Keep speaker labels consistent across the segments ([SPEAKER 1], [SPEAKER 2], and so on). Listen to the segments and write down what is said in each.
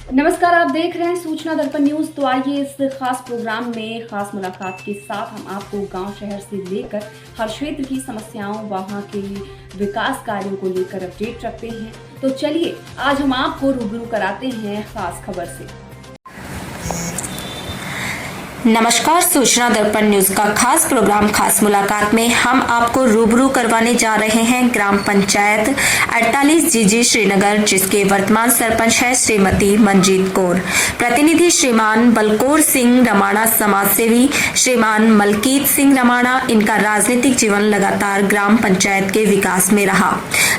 [SPEAKER 1] नमस्कार, आप देख रहे हैं सूचना दर्पण न्यूज। तो आइए इस खास प्रोग्राम में खास मुलाकात के साथ हम आपको गांव शहर से लेकर हर क्षेत्र की समस्याओं, वहां के विकास कार्यों को लेकर अपडेट रखते हैं। तो चलिए आज हम आपको रूबरू कराते हैं खास खबर से।
[SPEAKER 2] नमस्कार, सूचना दर्पण न्यूज का खास प्रोग्राम खास मुलाकात में हम आपको रूबरू करवाने जा रहे हैं ग्राम पंचायत 48 जीजी श्रीनगर, जिसके वर्तमान सरपंच है श्रीमती मंजीत कौर। प्रतिनिधि श्रीमान बलकौर सिंह रमाणा, समाजसेवी श्रीमान मलकीत सिंह रमाणा। इनका राजनीतिक जीवन लगातार ग्राम पंचायत के विकास में रहा।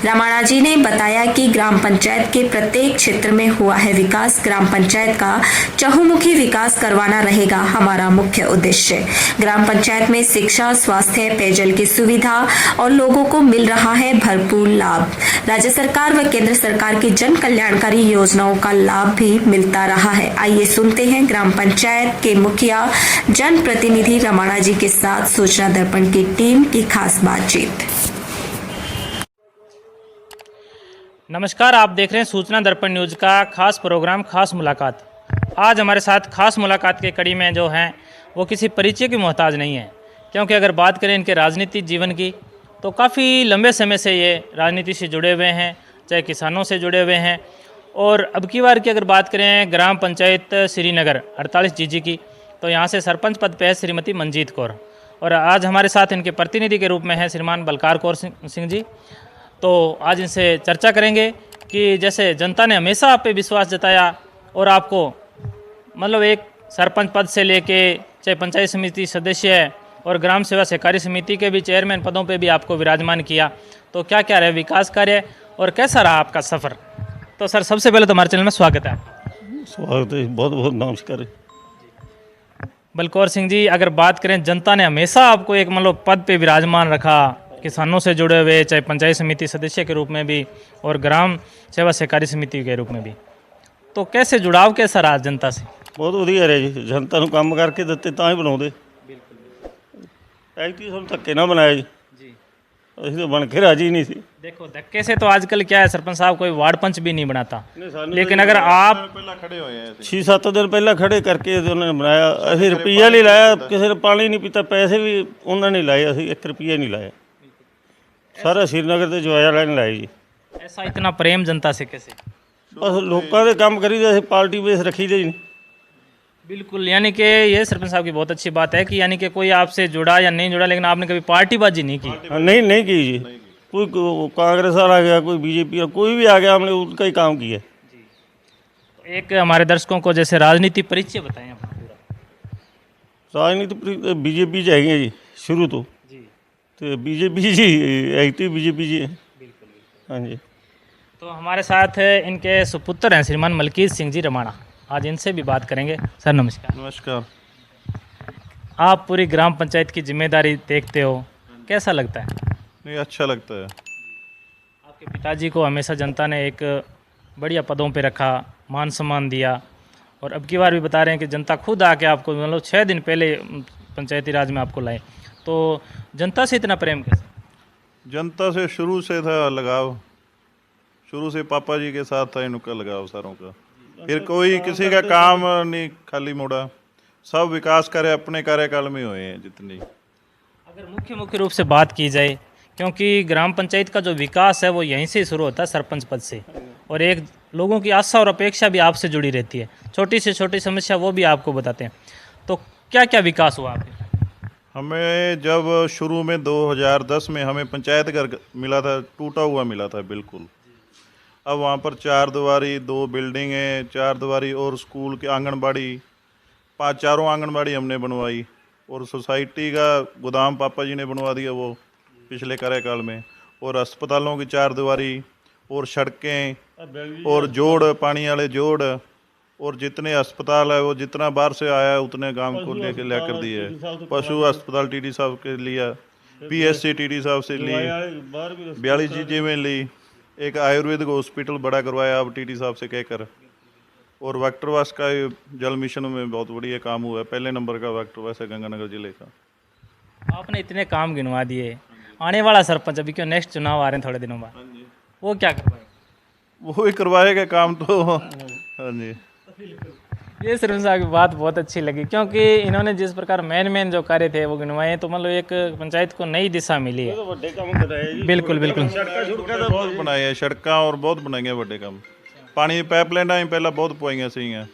[SPEAKER 2] रमाणा जी ने बताया कि ग्राम पंचायत के प्रत्येक क्षेत्र में हुआ है विकास। ग्राम पंचायत का चहुमुखी विकास करवाना रहेगा हमारा मुख्य उद्देश्य। ग्राम पंचायत में शिक्षा, स्वास्थ्य, पेयजल की सुविधा और लोगों को मिल रहा है भरपूर लाभ। राज्य सरकार व केंद्र सरकार की जन कल्याणकारी योजनाओं का लाभ भी मिलता रहा है। आइए सुनते हैं ग्राम पंचायत के मुखिया जन प्रतिनिधि रमाणा जी के साथ सूचना दर्पण की टीम की खास बातचीत।
[SPEAKER 3] नमस्कार, आप देख रहे हैं सूचना दर्पण न्यूज का खास प्रोग्राम खास मुलाकात। आज हमारे साथ खास मुलाकात के कड़ी में जो हैं वो किसी परिचय की मोहताज नहीं है, क्योंकि अगर बात करें इनके राजनीतिक जीवन की तो काफ़ी लंबे समय से ये राजनीति से जुड़े हुए हैं, चाहे किसानों से जुड़े हुए हैं। और अब की बार की अगर बात करें ग्राम पंचायत श्रीनगर 48 जीजी की, तो यहाँ से सरपंच पद पे है श्रीमती मंजीत कौर। और आज हमारे साथ इनके प्रतिनिधि के रूप में है श्रीमान बलकार कौर सिंह जी। तो आज इनसे चर्चा करेंगे कि जैसे जनता ने हमेशा आप पे विश्वास जताया और आपको मतलब एक सरपंच पद से लेके चाहे पंचायत समिति सदस्य और ग्राम सेवा सहकारी समिति के भी चेयरमैन पदों पे भी आपको विराजमान किया, तो क्या क्या रहे विकास कार्य और कैसा रहा आपका सफ़र। तो सर, सबसे पहले तो हमारे चैनल में स्वागत है।
[SPEAKER 4] स्वागत है, बहुत बहुत नमस्कार।
[SPEAKER 3] बलकौर सिंह जी, अगर बात करें जनता ने हमेशा आपको एक मतलब पद पे विराजमान रखा, किसानों से जुड़े हुए, चाहे पंचायत समिति सदस्य के रूप में भी और ग्राम सेवा सहकारी समिति के रूप में भी, तो कैसे जुड़ाव कैसा रहा जनता से।
[SPEAKER 4] बहुत ਵਧੀਆ ਰਿਹਾ ਜੀ, ਜਨਤਾ ਨੂੰ ਕੰਮ ਕਰਕੇ ਦਿੱਤੇ ਤਾਂ ਹੀ ਬਣਾਉਂਦੇ। ਐਕਟੀ ਸਾਨੂੰ ਧੱਕੇ ਨਾ ਬਣਾਇਆ ਜੀ, ਅਸੀਂ ਤਾਂ ਬਣ ਕੇ ਰਾਜੀ नहीं ਸੀ।
[SPEAKER 3] देखो धक्के से तो आजकल क्या है, सरपंच साहब कोई वार्ड पंच भी नहीं बनाता, लेकिन अगर आप
[SPEAKER 4] 6-7 दिन ਪਹਿਲਾਂ ਖੜੇ ਕਰਕੇ ਉਹਨਾਂ ਨੇ ਬਣਾਇਆ। ਅਸੀਂ ਰੁਪਈਆ ਨਹੀਂ ਲਾਇਆ, ਕਿਸੇ ਨੇ ਪਾਣੀ ਨਹੀਂ ਪੀਤਾ, ਪੈਸੇ ਵੀ ਉਹਨਾਂ ਨੇ ਲਾਏ, ਅਸੀਂ 1 ਰੁਪਈਆ ਨਹੀਂ ਲਾਇਆ। ਸਾਰਾ श्रीनगर ਦੇ ਜਵਾਇਆ ਲੈਣ ਲਾਏ ਜੀ।
[SPEAKER 3] ऐसा इतना प्रेम जनता से कैसे।
[SPEAKER 4] ਬਸ ਲੋਕਾਂ ਦੇ ਕੰਮ ਕਰੀਦੇ, ਅਸੀਂ ਪਾਰਟੀ ਬੇਸ ਰੱਖੀਦੇ ਹੀ नहीं।
[SPEAKER 3] बिल्कुल, यानी कि ये सरपंच साहब की बहुत अच्छी बात है कि यानी कि कोई आपसे जुड़ा या नहीं जुड़ा, लेकिन आपने कभी पार्टीबाजी नहीं की।
[SPEAKER 4] नहीं की जी। कोई कांग्रेस वाला आ गया, कोई बीजेपी, कोई भी आ गया, हमने उनका ही काम किया।
[SPEAKER 3] एक हमारे दर्शकों को जैसे राजनीति परिचय बताएं आप पूरा।
[SPEAKER 4] राजनीति बीजेपी जाएंगे जी शुरू तो
[SPEAKER 3] जी,
[SPEAKER 4] तो बीजेपी जी एक्टिव बीजेपी जी है। हाँ जी।
[SPEAKER 3] तो हमारे साथ इनके सुपुत्र हैं श्रीमान मलकीत सिंह जी रमाणा, आज इनसे भी बात करेंगे। सर नमस्कार।
[SPEAKER 4] नमस्कार।
[SPEAKER 3] आप पूरी ग्राम पंचायत की जिम्मेदारी देखते हो, कैसा लगता है।
[SPEAKER 5] नहीं, अच्छा लगता है।
[SPEAKER 3] आपके पिताजी को हमेशा जनता ने एक बढ़िया पदों पे रखा, मान सम्मान दिया, और अब की बार भी बता रहे हैं कि जनता खुद आके आपको मतलब 6 दिन पहले पंचायती राज में आपको लाए, तो जनता से इतना प्रेम कैसे।
[SPEAKER 5] जनता से शुरू से था लगाव, शुरू से पापा जी के साथ था इनका लगाव सारों का। फिर कोई किसी का काम नहीं खाली मोड़ा, सब विकास कार्य अपने कार्यकाल में हुए हैं जितनी।
[SPEAKER 3] अगर मुख्य रूप से बात की जाए, क्योंकि ग्राम पंचायत का जो विकास है वो यहीं से शुरू होता है, सरपंच पद से, और एक लोगों की आशा और अपेक्षा भी आपसे जुड़ी रहती है, छोटी से छोटी समस्या वो भी आपको बताते हैं। तो क्या क्या विकास हुआ आपके।
[SPEAKER 5] हमें जब शुरू में 2010 में हमें पंचायत घर मिला था, टूटा हुआ मिला था बिल्कुल। अब वहाँ पर 4 दीवारी, 2 बिल्डिंगें, 4 दीवारी और स्कूल के आंगनबाड़ी, 4 आंगनबाड़ी हमने बनवाई, और सोसाइटी का गोदाम पापा जी ने बनवा दिया वो पिछले कार्यकाल में, और अस्पतालों की 4 दीवारी और सड़कें और जोड़, पानी वाले जोड़, और जितने अस्पताल है वो जितना बाहर से आया उतने गांव को लेकर ला कर दिए। पशु अस्पताल टीडी साहब के लिया, पीएससी टीडी साहब से ली, 42 जीजे में ली, एक आयुर्वेदिक हॉस्पिटल बड़ा करवाया अब टीडी साहब से कहकर, और वैक्टरवास का जल मिशन में बहुत बढ़िया काम हुआ है, पहले नंबर का वैक्टरवास है गंगानगर जिले का।
[SPEAKER 3] आपने इतने काम गिनवा दिए, आने वाला सरपंच अभी क्यों नेक्स्ट चुनाव आ रहे हैं थोड़े दिनों बाद, वो क्या करवाएगा।
[SPEAKER 5] वो ही करवाएगा काम तो। हाँ जी।
[SPEAKER 3] ये सरपंच साहब की बात बहुत अच्छी लगी, क्योंकि इन्होंने जिस प्रकार मेन जो कार्य थे वो गिनवाए, तो मतलब एक पंचायत को नई दिशा मिली है।
[SPEAKER 4] ਵੱਡੇ ਕੰਮ ਕਰਾਏ ਜੀ।
[SPEAKER 3] बिल्कुल बिल्कुल।
[SPEAKER 5] ਸੜਕਾਂ ਬਹੁਤ ਬਣਾਏ ਆ, ਸੜਕਾਂ ਔਰ ਬਹੁਤ ਬਣਾਈਆਂ ਵੱਡੇ ਕੰਮ। ਪਾਣੀ ਦੀ ਪਾਈਪਲਾਈਨਾਂ ਹੀ ਪਹਿਲਾਂ ਬਹੁਤ ਪਵਾਈਆਂ ਸੀਗੀਆਂ।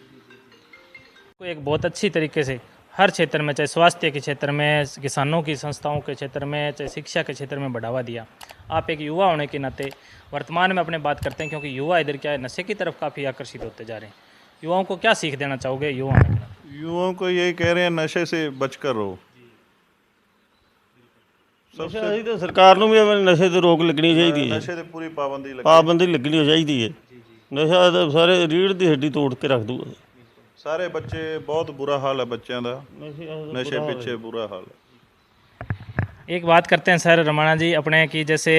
[SPEAKER 3] को एक बहुत अच्छी तरीके से हर क्षेत्र में, चाहे स्वास्थ्य के क्षेत्र में, किसानों की संस्थाओं के क्षेत्र में, चाहे शिक्षा के क्षेत्र में बढ़ावा दिया। आप एक युवा होने के नाते वर्तमान में अपने बात करते हैं, क्योंकि युवा इधर क्या है, नशे की तरफ काफ़ी आकर्षित होते जा रहे हैं। युवाओं को क्या सीख देना चाहोगे युवा होने के नाते?
[SPEAKER 5] युवाओं को यही कह रहे हैं नशे से बचकर रहो।
[SPEAKER 4] ਨਸ਼ਾ ਅਸੀਂ ਤਾਂ ਸਰਕਾਰ ਨੂੰ ਵੀ ਨਸ਼ੇ ਤੇ ਰੋਕ ਲੱਗਣੀ ਚਾਹੀਦੀ ਹੈ।
[SPEAKER 5] ਨਸ਼ੇ ਤੇ ਪੂਰੀ ਪਾਬੰਦੀ ਲੱਗੇ।
[SPEAKER 4] ਪਾਬੰਦੀ ਲੱਗਣੀ ਚਾਹੀਦੀ ਹੈ। ਨਸ਼ਾ ਤਾਂ ਸਾਰੇ ਰੀੜ ਦੀ ਹੱਡੀ ਤੋੜ ਕੇ ਰੱਖ ਦੂਗਾ।
[SPEAKER 5] ਸਾਰੇ ਬੱਚੇ ਬਹੁਤ ਬੁਰਾ ਹਾਲ ਹੈ ਬੱਚਿਆਂ ਦਾ, नशे पीछे बुरा हाल है।
[SPEAKER 3] एक बात करते हैं सर रमाना जी अपने की, जैसे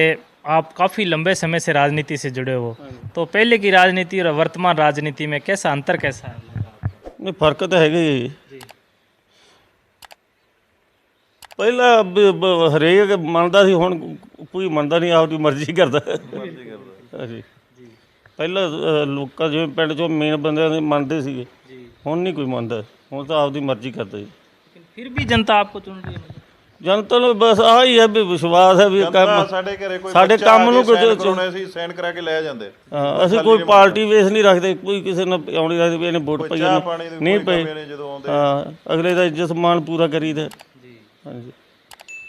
[SPEAKER 3] आप काफ़ी लंबे समय से राजनीति से जुड़े हो, तो पहले की राजनीति और वर्तमान राजनीति में कैसा अंतर कैसा है?
[SPEAKER 4] ਨਹੀਂ ਫਰਕ ਤਾਂ ਹੈਗਾ ਹੀ। ਪਹਿਲਾਂ ਹਰੇਕ ਮੰਨਦਾ ਸੀ, ਹੁਣ ਕੋਈ ਮੰਨਦਾ ਨਹੀਂ, ਆਪਦੀ ਮਰਜ਼ੀ ਕਰਦਾ। ਹਾਂਜੀ ਪਹਿਲਾਂ ਲੋਕਾਂ ਜਿਵੇਂ ਪਿੰਡ 'ਚੋਂ ਮੇਨ ਬੰਦਿਆਂ ਦੇ ਮੰਨਦੇ ਸੀਗੇ, ਹੁਣ ਨਹੀਂ ਕੋਈ ਮੰਨਦਾ, ਹੁਣ ਤਾਂ ਆਪਦੀ ਮਰਜ਼ੀ ਕਰਦਾ ਜੀ।
[SPEAKER 3] फिर भी जनता आपको चुन रही है?
[SPEAKER 4] ਜਨਤਾ ਨੂੰ ਬਸ ਆਹ ਹੀ ਹੈ ਵੀ ਵਿਸ਼ਵਾਸ ਹੈ ਵੀ ਕੰਮ
[SPEAKER 5] ਸਾਡੇ ਘਰੇ ਕੋਈ
[SPEAKER 4] ਸਾਡੇ ਕੰਮ ਨੂੰ ਕੁਝ
[SPEAKER 5] ਕਰਾਉਣੇ ਸੀ, ਸਾਈਨ ਕਰਾ ਕੇ ਲੈ ਜਾਂਦੇ।
[SPEAKER 4] ਹਾਂ, ਅਸੀਂ ਕੋਈ ਪਾਰਟੀ ਵੇਸ ਨਹੀਂ ਰੱਖਦੇ, ਕੋਈ ਕਿਸੇ ਨਾਲ ਆਉਣੀ ਰੱਖਦੇ ਵੀ ਇਹਨੇ ਵੋਟ ਪਾਈ ਨਹੀਂ ਪਈ।
[SPEAKER 5] ਜਦੋਂ ਆਉਂਦੇ
[SPEAKER 4] ਹਾਂ, ਅਗਲੇ ਦਾ ਇੱਜ਼ਤ ਸਨਮਾਨ ਪੂਰਾ ਕਰੀਦਾ। ਹਾਂਜੀ।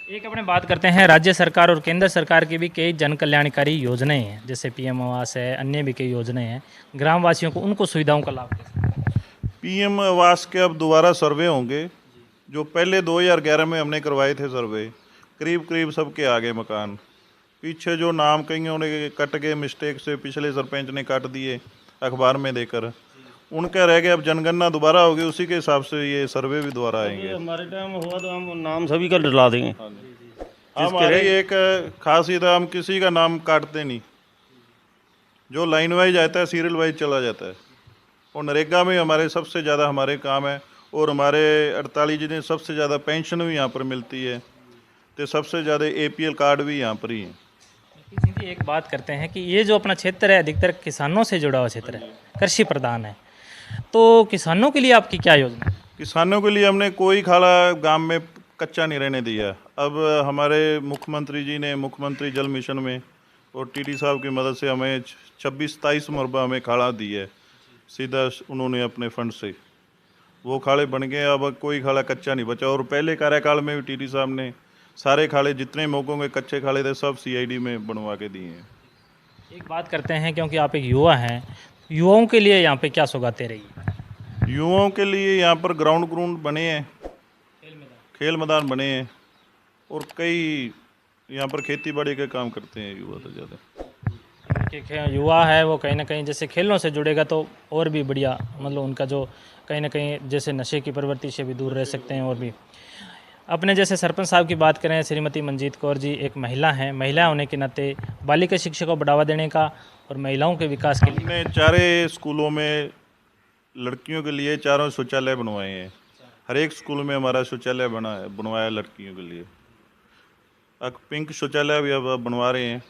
[SPEAKER 3] एक अपने बात करते हैं राज्य सरकार और केंद्र सरकार की भी कई जन कल्याणकारी योजनाएं हैं, जैसे पीएम आवास है, अन्य भी कई योजनाएं हैं, ग्रामवासियों को उनको सुविधाओं का लाभ कैसे?
[SPEAKER 5] पीएम आवास के अब दोबारा सर्वे होंगे। जो पहले 2011 में हमने करवाए थे सर्वे, करीब करीब सबके आ गए मकान। पीछे जो नाम कईयों ने कट गए मिस्टेक से, पिछले सरपंच ने काट दिए अखबार में देकर, उनका रह गया। अब जनगणना दोबारा होगी, उसी के हिसाब से ये सर्वे भी दोबारा आएंगे।
[SPEAKER 4] हमारे टाइम हुआ तो हम नाम सभी का डला देंगे।
[SPEAKER 5] हमारी एक खासियत है, हम किसी का नाम काटते नहीं, जो लाइन वाइज आता है सीरियल वाइज चला जाता है। और नरेगा में हमारे सबसे ज़्यादा हमारे काम है, और हमारे 48 जिन्हें सबसे ज़्यादा पेंशन भी यहाँ पर मिलती है, तो सबसे ज़्यादा APL कार्ड भी यहाँ पर ही है।
[SPEAKER 3] किसी की एक बात करते हैं कि ये जो अपना क्षेत्र है अधिकतर किसानों से जुड़ा हुआ क्षेत्र है, कृषि प्रधान है, तो किसानों के लिए आपकी क्या योजना है?
[SPEAKER 5] किसानों के लिए हमने कोई खाला गांव में कच्चा नहीं रहने दिया। अब हमारे मुख्यमंत्री जी ने मुख्यमंत्री जल मिशन में और TD साहब की मदद से हमें 26-27 मरबा हमें खाड़ा दी है, सीधा उन्होंने अपने फंड से वो खाड़े बन गए। अब कोई खाड़ा कच्चा नहीं बचा। और पहले कार्यकाल में भी TD साहब ने सारे खाड़े जितने मौकों के कच्चे खाड़े थे सब CID में बनवा के दिए हैं।
[SPEAKER 3] एक बात करते हैं, क्योंकि आप एक युवा हैं, युवाओं के लिए यहाँ पे क्या सौगातें रही?
[SPEAKER 5] युवाओं के लिए यहाँ पर ग्राउंड बने हैं, खेल मैदान बने हैं, और कई यहाँ पर खेती बाड़ी का काम करते हैं युवा तो ज़्यादा।
[SPEAKER 3] युवा है वो कहीं ना कहीं जैसे खेलों से जुड़ेगा तो और भी बढ़िया, मतलब उनका जो कहीं ना कहीं जैसे नशे की प्रवृत्ति से भी दूर रह सकते हैं। और भी अपने जैसे सरपंच साहब की बात करें, श्रीमती मंजीत कौर जी एक महिला हैं, महिला होने के नाते बालिका शिक्षा को बढ़ावा देने का और महिलाओं के विकास के लिए
[SPEAKER 5] हमने 4 स्कूलों में लड़कियों के लिए 4 शौचालय बनवाए हैं। हर एक स्कूल में हमारा शौचालय बनवाया लड़कियों के लिए। अब पिंक शौचालय भी अब बनवा रहे हैं।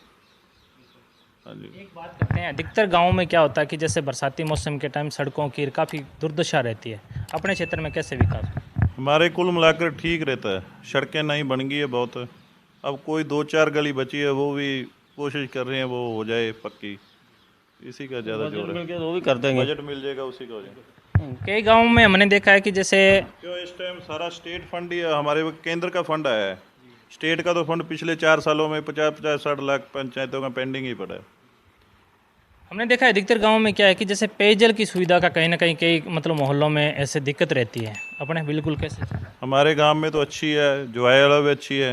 [SPEAKER 5] हाँ जी।
[SPEAKER 3] एक बात करते हैं, अधिकतर गाँव में क्या होता है कि जैसे बरसाती मौसम के टाइम सड़कों की काफ़ी दुर्दशा रहती है, अपने क्षेत्र में कैसे विकास?
[SPEAKER 5] हमारे कुल मिलाकर ठीक रहता है, सड़कें नई बन गई है बहुत। अब कोई 2-4 गली बची है, वो भी कोशिश कर रहे हैं वो हो जाए पक्की, इसी का ज़्यादा जोर है।
[SPEAKER 4] वो भी कर देंगे,
[SPEAKER 5] बजट मिल जाएगा उसी का हो जाएगा।
[SPEAKER 3] कई गाँव में हमने देखा है कि जैसे
[SPEAKER 5] क्यों इस टाइम सारा स्टेट फंड ही है, हमारे केंद्र का फंड आया है। स्टेट का तो फंड पिछले 4 सालों में 50-60 लाख पंचायतों का पेंडिंग ही पड़ा है।
[SPEAKER 3] हमने देखा है अधिकतर गाँव में क्या है कि जैसे पेयजल की सुविधा का कहीं ना कहीं कई मतलब मोहल्लों में ऐसे दिक्कत रहती है, अपने बिल्कुल कैसे?
[SPEAKER 5] हमारे गांव में तो अच्छी है, जोयाला भी अच्छी है।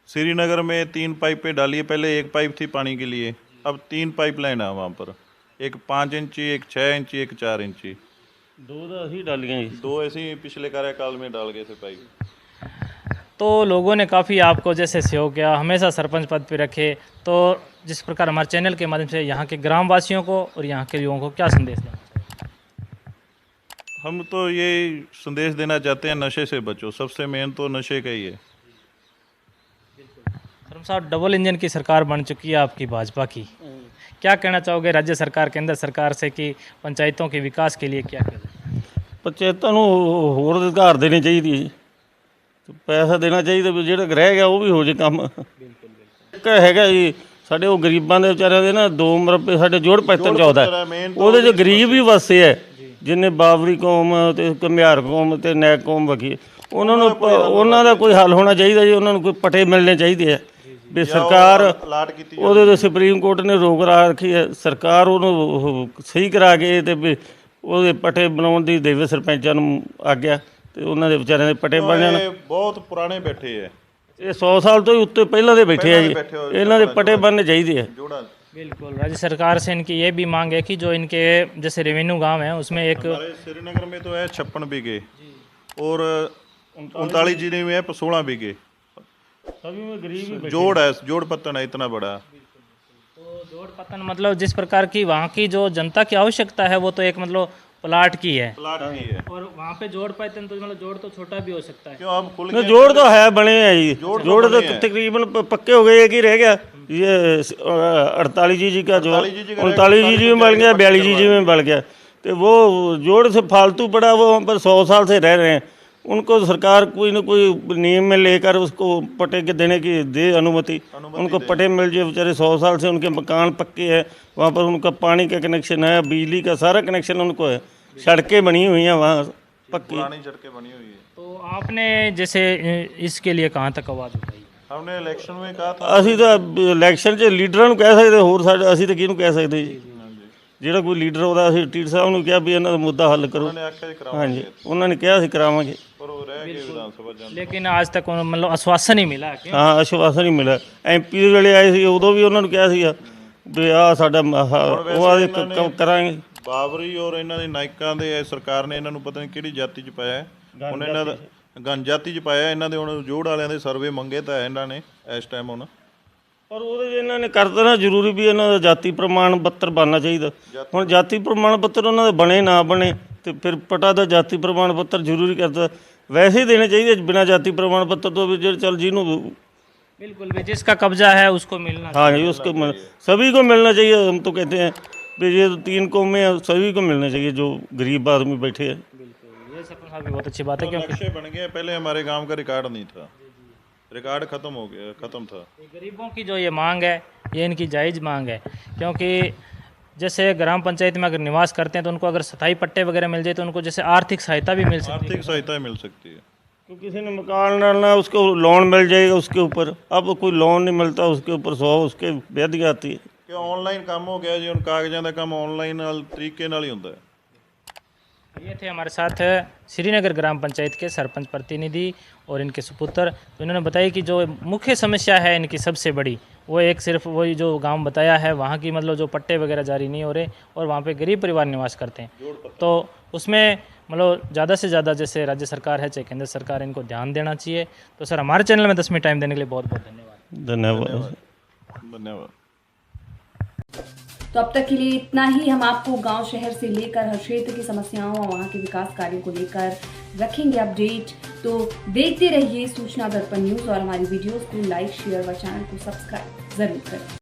[SPEAKER 5] श्रीनगर में 3 पाइपें डाली है, पहले 1 पाइप थी पानी के लिए, अब 3 पाइपलाइन है वहाँ पर, एक 5 इंची, एक 6 इंची, एक 4 इंची।
[SPEAKER 4] 2 ही डालियाँ,
[SPEAKER 5] 2 ऐसे ही पिछले कार्यकाल में डाल गए थे पाइप।
[SPEAKER 3] तो लोगों ने काफ़ी आपको जैसे सहयोग किया, हमेशा सरपंच पद पे रखे, तो जिस प्रकार हमारे चैनल के माध्यम से यहाँ के ग्रामवासियों को और यहाँ के युवाओं को क्या संदेश देना चाहिए?
[SPEAKER 5] हम तो ये संदेश देना चाहते हैं, नशे से बचो। सबसे मेन तो नशे का ही है।
[SPEAKER 3] सरपंच साहब, डबल इंजन की सरकार बन चुकी है आपकी भाजपा की, क्या कहना चाहोगे राज्य सरकार केंद्र सरकार से कि पंचायतों के विकास के लिए क्या करें?
[SPEAKER 4] ਪੰਚਾਇਤਾਂ ਨੂੰ ਹੋਰ ਅਧਿਕਾਰ ਦੇਣੇ ਚਾਹੀਦੇ ਜੀ, ਪੈਸਾ ਦੇਣਾ ਚਾਹੀਦਾ ਵੀ ਜਿਹੜਾ ਰਹਿ ਗਿਆ ਉਹ ਵੀ ਹੋ ਜੇ ਕੰਮ। ਇੱਕ ਹੈਗਾ ਜੀ ਸਾਡੇ ਉਹ ਗਰੀਬਾਂ ਦੇ ਵਿਚਾਰਿਆਂ ਦੇ ਨਾ 2 ਮਰਬੇ ਸਾਡੇ ਜੋੜ ਪੈਤਨ 'ਚ ਆਉਂਦਾ, ਉਹਦੇ 'ਚ ਗਰੀਬ ਵੀ ਵਸੇ ਹੈ, ਜਿੰਨੇ ਬਾਬਰੀ ਕੌਮ ਤੇ ਘੁਮਿਆਰ ਕੌਮ ਤੇ ਨੈਕ ਕੌਮ ਵਗੀ, ਉਹਨਾਂ ਦਾ ਕੋਈ ਹੱਲ ਹੋਣਾ ਚਾਹੀਦਾ ਜੀ। ਉਹਨਾਂ ਨੂੰ ਕੋਈ ਪਟੇ ਮਿਲਣੇ ਚਾਹੀਦੇ ਆ ਵੀ ਸਰਕਾਰ ਉਹਦੇ ਤੇ ਸੁਪਰੀਮ ਕੋਰਟ ਨੇ ਰੋਕ ਲਾ ਰੱਖੀ ਹੈ, ਸਰਕਾਰ ਉਹਨੂੰ ਸਹੀ ਕਰਾ ਕੇ ਤੇ ਵੀ ਉਹਦੇ ਪਟੇ ਬਣਾਉਣ ਦੀ ਦੇਵੇ ਸਰਪੰਚਾਂ ਨੂੰ ਆਗਿਆ ਤੇ ਉਹਨਾਂ ਦੇ ਵਿਚਾਰਿਆਂ ਦੇ ਪਟੇ ਬਣ ਜਾਣ।
[SPEAKER 5] ਬਹੁਤ ਪੁਰਾਣੇ ਬੈਠੇ ਹੈ,
[SPEAKER 4] ਇਹ 100 ਸਾਲ ਤੋਂ ਹੀ ਉੱਤੇ ਪਹਿਲਾਂ ਦੇ ਬੈਠੇ ਆ ਜੀ, ਇਹਨਾਂ ਦੇ ਪਟੇ ਬਣਨੇ ਚਾਹੀਦੇ ਆ।
[SPEAKER 3] बिल्कुल, राज्य सरकार से इनकी ये भी मांग है कि जो इनके जैसे रेवेन्यू गांव है उसमें एक
[SPEAKER 5] श्रीनगर में तो है 56 बीघे और 39 जिले में है 16 बीघे,
[SPEAKER 4] सभी में गरीब
[SPEAKER 5] जोड़ है, जोड़ पत्तन है इतना बड़ा।
[SPEAKER 3] तो जोड़ पतन मतलब जिस प्रकार की वहाँ की जो जनता की आवश्यकता है वो तो एक मतलब प्लाट की है, और वहाँ पे जोड़ पैतन तो मतलब जोड़ तो छोटा भी हो सकता है।
[SPEAKER 5] क्यों अब खुल
[SPEAKER 4] नहीं, जोड़ तो है बने हैं जी, जोड़ तो तकरीबन पक्के हो गए, एक ही रह गया ये 48 जी का जो 39 जी में बढ़ गया, 42 जी में बढ़ गया, तो वो जोड़ से फालतू पड़ा वो वहाँ पर 100 साल से रह रहे हैं। उनको सरकार कोई ना कोई नियम में लेकर उसको पटे के देने की दे अनुमति, उनको पटे मिल जाए। बेचारे 100 साल से उनके मकान पक्के हैं, वहाँ पर उनका पानी का कनेक्शन है, बिजली का सारा कनेक्शन उनको है, सड़कें बनी हुई हैं वहाँ पक्की,
[SPEAKER 5] पुरानी सड़कें बनी हुई है।
[SPEAKER 3] तो आपने जैसे इसके लिए कहाँ तक आवाज़ उठाई?
[SPEAKER 5] हमने इलेक्शन में कहा था,
[SPEAKER 4] ਅਸੀਂ ਤਾਂ ਇਲੈਕਸ਼ਨ 'ਚ ਲੀਡਰਾਂ ਨੂੰ ਕਹਿ ਸਕਦੇ, ਹੋਰ ਸਾਡੇ ਅਸੀਂ ਤਾਂ ਕਿਹਨੂੰ ਕਹਿ ਸਕਦੇ ਜੀ। ਜਿਹੜਾ ਕੋਈ ਲੀਡਰ ਉਹਦਾ ਅਸੀਂ ਟੀਟ ਸਾਹਿਬ ਨੂੰ ਕਿਹਾ ਵੀ ਇਹਨਾਂ ਦਾ ਮੁੱਦਾ ਹੱਲ ਕਰੋ, ਹਾਂਜੀ ਉਹਨਾਂ ਨੇ ਕਿਹਾ ਅਸੀਂ ਕਰਾਵਾਂਗੇ,
[SPEAKER 5] पर वो रह गए विधानसभा जाने।
[SPEAKER 3] लेकिन आज तक मतलब आश्वासन नहीं मिला। क्यों?
[SPEAKER 4] ਹਾਂ ਆਸ਼ਵਾਸਨ ਨਹੀਂ ਮਿਲਿਆ। ਐਮਪੀ ਦੇ ਵੇਲੇ ਆਏ ਸੀ ਉਦੋਂ ਵੀ ਉਹਨਾਂ ਨੂੰ ਕਿਹਾ ਸੀਗਾ ਵੀ ਆਹ ਸਾਡਾ ਉਹ ਆਦੇ ਕਰਾਂਗੇ।
[SPEAKER 5] ਬਾਬਰੀ ਔਰ ਇਹਨਾਂ ਦੇ ਨਾਇਕਾਂ ਦੇ ਸਰਕਾਰ ਨੇ ਇਹਨਾਂ ਨੂੰ ਪਤਾ ਨਹੀਂ ਕਿਹੜੀ ਜਾਤੀ 'ਚ ਪਾਇਆ ਹੈ, ਹੁਣ ਇਹਨਾਂ ਦਾ ਗਨ ਜਾਤੀ 'ਚ ਪਾਇਆ ਇਹਨਾਂ ਦੇ। ਹੁਣ ਜੋੜ ਵਾਲਿਆਂ ਦੇ ਸਰਵੇ ਮੰਗੇ ਤਾਂ ਹੈ ਇਹਨਾਂ ਨੇ ਇਸ ਟਾਈਮ ਹੁਣ,
[SPEAKER 4] ਪਰ ਉਹਦੇ 'ਚ ਇਹਨਾਂ ਨੇ ਕਰ ਦੇਣਾ ਜ਼ਰੂਰੀ ਵੀ ਇਹਨਾਂ ਦਾ ਜਾਤੀ ਪ੍ਰਮਾਣ ਪੱਤਰ ਬਣਨਾ ਚਾਹੀਦਾ। ਹੁਣ ਜਾਤੀ ਪ੍ਰਮਾਣ ਪੱਤਰ ਉਹਨਾਂ ਦੇ ਬਣੇ ਨਾ ਬਣੇ ਤੇ ਫਿਰ ਪਟਾ ਦਾ ਜਾਤੀ ਪ੍ਰਮਾਣ ਪੱਤਰ ਜ਼ਰੂਰੀ ਕਰਦਾ, ਵੈਸੇ ਹੀ ਦੇਣੇ ਚਾਹੀਦੇ ਬਿਨਾਂ ਜਾਤੀ ਪ੍ਰमाण पत्र तो भी चल जिन्हों
[SPEAKER 3] बिल्कुल भी जिसका कब्जा है उसको मिलना।
[SPEAKER 4] हाँ जी, उसको सभी को मिलना चाहिए। हम तो कहते हैं भी ये 3 कौमें हैं, सभी को मिलना चाहिए जो गरीब आदमी बैठे हैं।
[SPEAKER 3] बिल्कुल, ये सरपंच साहब की बहुत अच्छी बात है क्योंकि
[SPEAKER 5] नक्शे बन गए। पहले हमारे गांव का रिकॉर्ड नहीं था, रिकॉर्ड खत्म हो गया, खत्म था।
[SPEAKER 3] गरीबों की जो ये मांग है ये इनकी जायज़ मांग है, क्योंकि जैसे ग्राम पंचायत में अगर निवास करते हैं तो उनको अगर स्थायी पट्टे वगैरह मिल जाए तो उनको जैसे आर्थिक सहायता भी मिल सकती है।
[SPEAKER 5] आर्थिक सहायता मिल सकती है,
[SPEAKER 4] तो किसी ने मकान डालना है उसको लोन मिल जाएगा उसके ऊपर। अब कोई लोन नहीं मिलता उसके ऊपर 100 उसके बेद आती है
[SPEAKER 5] कि ऑनलाइन काम हो गया जी। उन कागजां दा काम ऑनलाइन तरीके नाल ही हुंदा है।
[SPEAKER 3] ये थे हमारे साथ श्रीनगर ग्राम पंचायत के सरपंच प्रतिनिधि और इनके सुपुत्र। तो इन्होंने बताया कि जो मुख्य समस्या है इनकी सबसे बड़ी वो एक सिर्फ वही जो गांव बताया है वहाँ की मतलब जो पट्टे वगैरह जारी नहीं हो रहे और वहाँ पे गरीब परिवार निवास करते हैं। तो उसमें मतलब ज़्यादा से ज़्यादा जैसे राज्य सरकार है चाहे केंद्र सरकार इनको ध्यान देना चाहिए। तो सर हमारे चैनल में 10 मिनट टाइम देने के लिए बहुत बहुत धन्यवाद।
[SPEAKER 4] धन्यवाद
[SPEAKER 5] धन्यवाद।
[SPEAKER 1] तो अब तक के लिए इतना ही। हम आपको गांव शहर से लेकर हर क्षेत्र की समस्याओं और वहां के विकास कार्यों को लेकर रखेंगे अपडेट। तो देखते रहिए सूचना दर्पण न्यूज़ और हमारी वीडियोस को लाइक शेयर व चैनल को सब्सक्राइब जरूर करें।